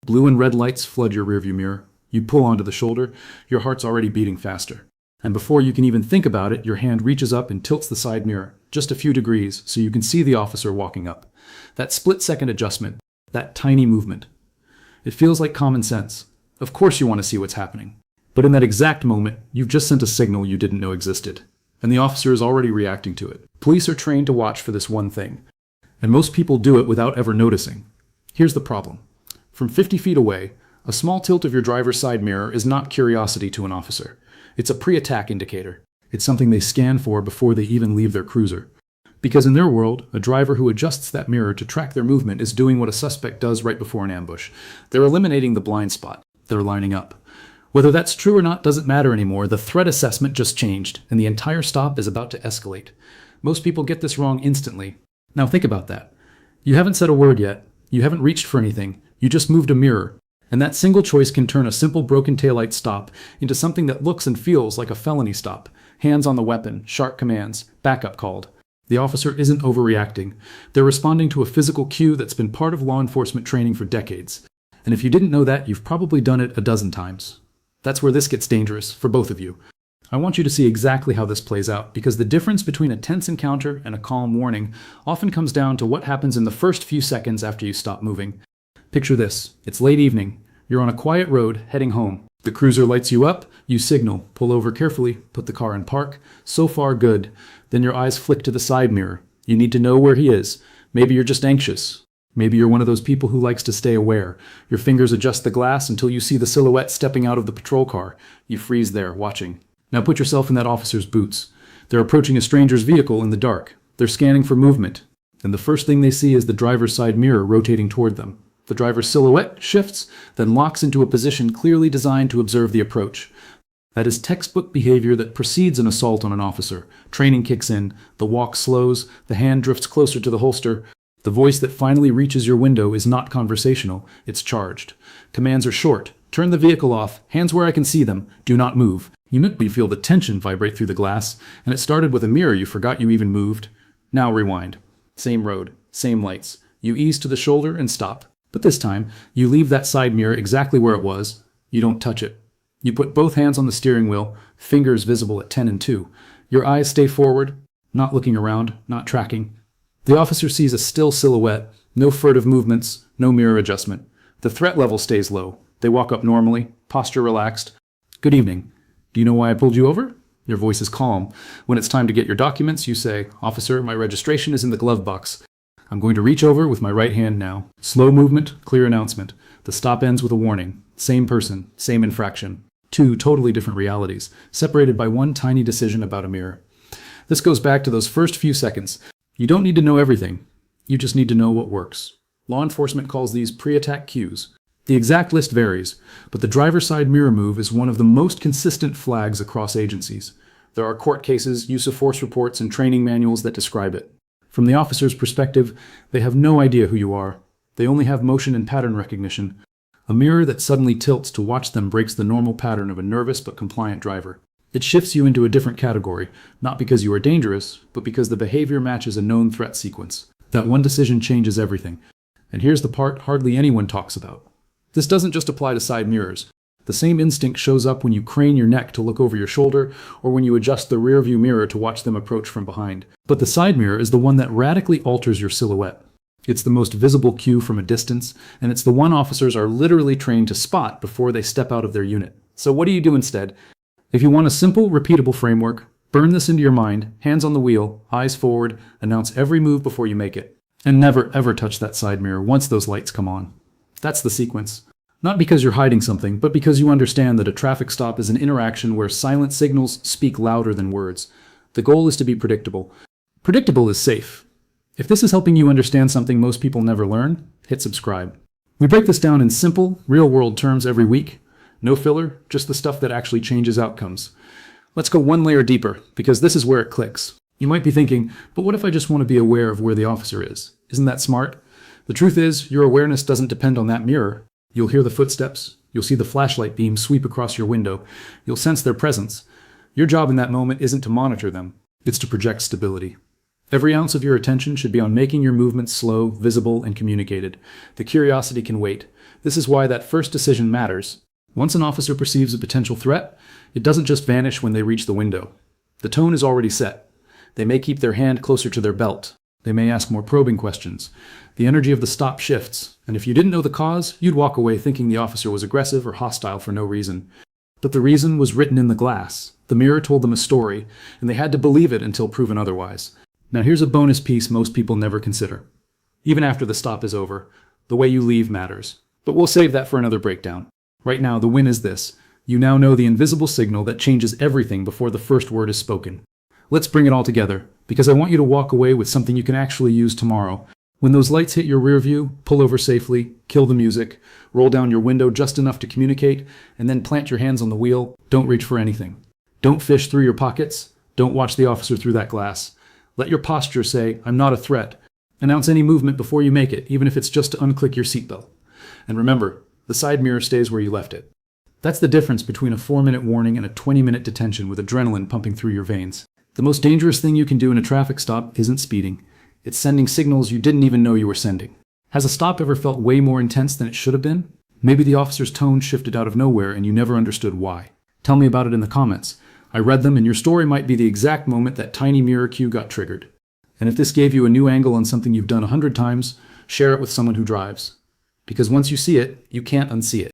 Blue and red lights flood your rearview mirror. You pull onto the shoulder, your heart's already beating faster. And before you can even think about it, your hand reaches up and tilts the side mirror, just a few degrees, so you can see the officer walking up. That split-second adjustment, that tiny movement. It feels like common sense. Of course you want to see what's happening. But in that exact moment, you've just sent a signal you didn't know existed. And the officer is already reacting to it. Police are trained to watch for this one thing. And most people do it without ever noticing. Here's the problem. From 50 feet away, a small tilt of your driver's side mirror is not curiosity to an officer. It's a pre-attack indicator. It's something they scan for before they even leave their cruiser. Because in their world, a driver who adjusts that mirror to track their movement is doing what a suspect does right before an ambush. They're eliminating the blind spot. They're lining up. Whether that's true or not doesn't matter anymore. The threat assessment just changed, and the entire stop is about to escalate. Most people get this wrong instantly. Now think about that. You haven't said a word yet. You haven't reached for anything. You just moved a mirror. And that single choice can turn a simple broken taillight stop into something that looks and feels like a felony stop. Hands on the weapon, sharp commands, backup called. The officer isn't overreacting. They're responding to a physical cue that's been part of law enforcement training for decades. And if you didn't know that, you've probably done it a dozen times. That's where this gets dangerous, for both of you. I want you to see exactly how this plays out, because the difference between a tense encounter and a calm warning often comes down to what happens in the first few seconds after you stop moving. Picture this. It's late evening. You're on a quiet road, heading home. The cruiser lights you up, you signal, pull over carefully, put the car in park. So far, good. Then your eyes flick to the side mirror. You need to know where he is. Maybe you're just anxious. Maybe you're one of those people who likes to stay aware. Your fingers adjust the glass until you see the silhouette stepping out of the patrol car. You freeze there, watching. Now put yourself in that officer's boots. They're approaching a stranger's vehicle in the dark. They're scanning for movement. And the first thing they see is the driver's side mirror rotating toward them. The driver's silhouette shifts, then locks into a position clearly designed to observe the approach. That is textbook behavior that precedes an assault on an officer. Training kicks in, the walk slows, the hand drifts closer to the holster. The voice that finally reaches your window is not conversational, it's charged. Commands are short. Turn the vehicle off, hands where I can see them, do not move. You maybe feel the tension vibrate through the glass, and it started with a mirror you forgot you even moved. Now rewind. Same road, same lights. You ease to the shoulder and stop. But this time, you leave that side mirror exactly where it was. You don't touch it. You put both hands on the steering wheel, fingers visible at 10 and 2. Your eyes stay forward, not looking around, not tracking. The officer sees a still silhouette, no furtive movements, no mirror adjustment. The threat level stays low. They walk up normally, posture relaxed. Good evening. Do you know why I pulled you over? Your voice is calm. When it's time to get your documents, you say, "Officer, my registration is in the glove box. I'm going to reach over with my right hand now." Slow movement, clear announcement. The stop ends with a warning. Same person, same infraction. Two totally different realities, separated by one tiny decision about a mirror. This goes back to those first few seconds. You don't need to know everything. You just need to know what works. Law enforcement calls these pre-attack cues. The exact list varies, but the driver's side mirror move is one of the most consistent flags across agencies. There are court cases, use of force reports, and training manuals that describe it. From the officer's perspective, they have no idea who you are. They only have motion and pattern recognition. A mirror that suddenly tilts to watch them breaks the normal pattern of a nervous but compliant driver. It shifts you into a different category, not because you are dangerous, but because the behavior matches a known threat sequence. That one decision changes everything. And here's the part hardly anyone talks about. This doesn't just apply to side mirrors. The same instinct shows up when you crane your neck to look over your shoulder, or when you adjust the rearview mirror to watch them approach from behind. But the side mirror is the one that radically alters your silhouette. It's the most visible cue from a distance, and it's the one officers are literally trained to spot before they step out of their unit. So what do you do instead? If you want a simple, repeatable framework, burn this into your mind, hands on the wheel, eyes forward, announce every move before you make it. And never, ever touch that side mirror once those lights come on. That's the sequence. Not because you're hiding something, but because you understand that a traffic stop is an interaction where silent signals speak louder than words. The goal is to be predictable. Predictable is safe. If this is helping you understand something most people never learn, hit subscribe. We break this down in simple, real-world terms every week. No filler, just the stuff that actually changes outcomes. Let's go one layer deeper, because this is where it clicks. You might be thinking, but what if I just want to be aware of where the officer is? Isn't that smart? The truth is, your awareness doesn't depend on that mirror. You'll hear the footsteps. You'll see the flashlight beam sweep across your window. You'll sense their presence. Your job in that moment isn't to monitor them. It's to project stability. Every ounce of your attention should be on making your movements slow, visible, and communicated. The curiosity can wait. This is why that first decision matters. Once an officer perceives a potential threat, it doesn't just vanish when they reach the window. The tone is already set. They may keep their hand closer to their belt. They may ask more probing questions. The energy of the stop shifts, and if you didn't know the cause, you'd walk away thinking the officer was aggressive or hostile for no reason. But the reason was written in the glass. The mirror told them a story, and they had to believe it until proven otherwise. Now here's a bonus piece most people never consider. Even after the stop is over, the way you leave matters. But we'll save that for another breakdown. Right now, the win is this. You now know the invisible signal that changes everything before the first word is spoken. Let's bring it all together, because I want you to walk away with something you can actually use tomorrow. When those lights hit your rear view, pull over safely, kill the music, roll down your window just enough to communicate, and then plant your hands on the wheel. Don't reach for anything. Don't fish through your pockets. Don't watch the officer through that glass. Let your posture say, I'm not a threat. Announce any movement before you make it, even if it's just to unclick your seatbelt. And remember, the side mirror stays where you left it. That's the difference between a 4-minute warning and a 20-minute detention with adrenaline pumping through your veins. The most dangerous thing you can do in a traffic stop isn't speeding. It's sending signals you didn't even know you were sending. Has a stop ever felt way more intense than it should have been? Maybe the officer's tone shifted out of nowhere and you never understood why. Tell me about it in the comments. I read them, and your story might be the exact moment that tiny mirror cue got triggered. And if this gave you a new angle on something you've done 100 times, share it with someone who drives. Because once you see it, you can't unsee it.